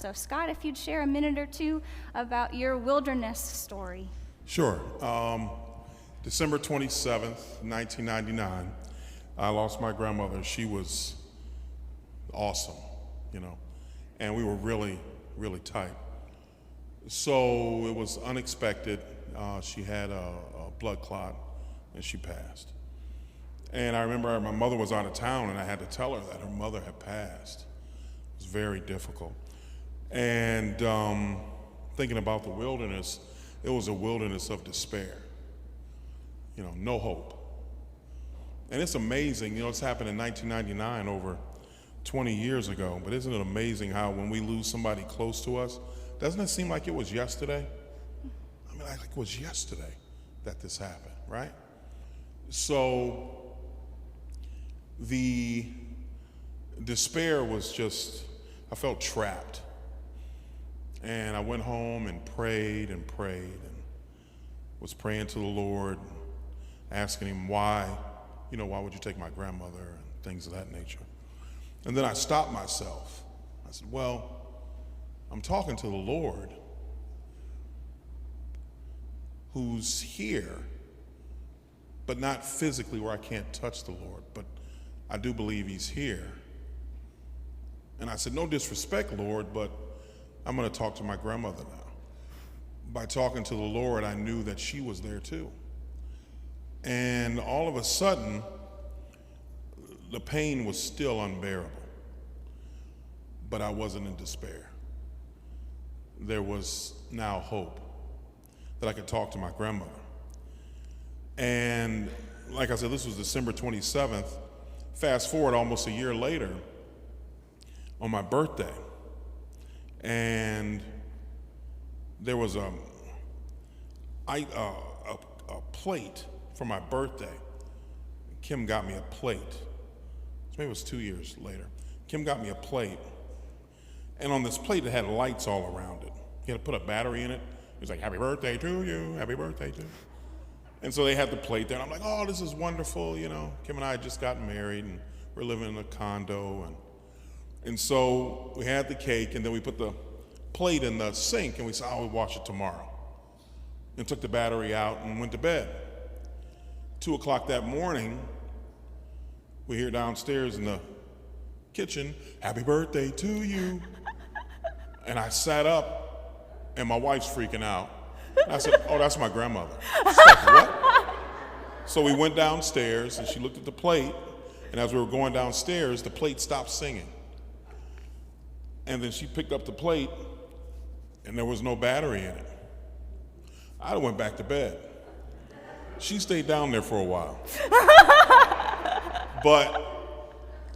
So Scott, if you'd share a minute or two about your wilderness story. Sure. December 27th, 1999, I lost my grandmother. She was awesome, and we were really, really tight. So it was unexpected. She had a blood clot and she passed. And I remember my mother was out of town and I had to tell her that her mother had passed. It was very difficult. And thinking about the wilderness, it was a wilderness of despair. No hope. And it's amazing, it's happened in 1999, over 20 years ago, but isn't it amazing how when we lose somebody close to us, doesn't it seem like it was yesterday? I mean, like it was yesterday that this happened, right? So the despair was just, I felt trapped. And I went home and prayed and was praying to the Lord, asking him why would you take my grandmother and things of that nature. And then I stopped myself. I said, well, I'm talking to the Lord who's here, but not physically where I can't touch the Lord, but I do believe he's here. And I said, no disrespect, Lord, but I'm going to talk to my grandmother now. By talking to the Lord, I knew that she was there too. And all of a sudden, the pain was still unbearable, but I wasn't in despair. There was now hope that I could talk to my grandmother. And like I said, this was December 27th. Fast forward almost a year later, on my birthday, and there was a plate for my birthday. Kim got me a plate. Maybe it was 2 years later. Kim got me a plate, and on this plate it had lights all around it. You had to put a battery in it. It was like, happy birthday to you, happy birthday to you. And so they had the plate there, and I'm like, oh, this is wonderful, Kim and I had just gotten married, and we're living in a condo, and so we had the cake, and then we put the plate in the sink, and we said, we'll wash it tomorrow. And took the battery out and went to bed. 2 o'clock that morning, we hear downstairs in the kitchen, happy birthday to you. And I sat up, and my wife's freaking out. And I said, oh, that's my grandmother. She's like, what? So we went downstairs, and she looked at the plate, and as we were going downstairs, the plate stopped singing. And then she picked up the plate, and there was no battery in it. I went back to bed. She stayed down there for a while. But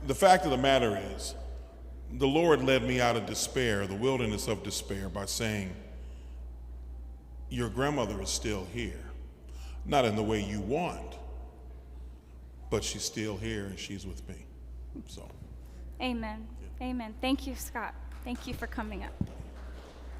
the fact of the matter is, the Lord led me out of despair, the wilderness of despair, by saying, your grandmother is still here. Not in the way you want, but she's still here and she's with me. So. Amen. Yeah. Amen. Thank you, Scott. Thank you for coming up.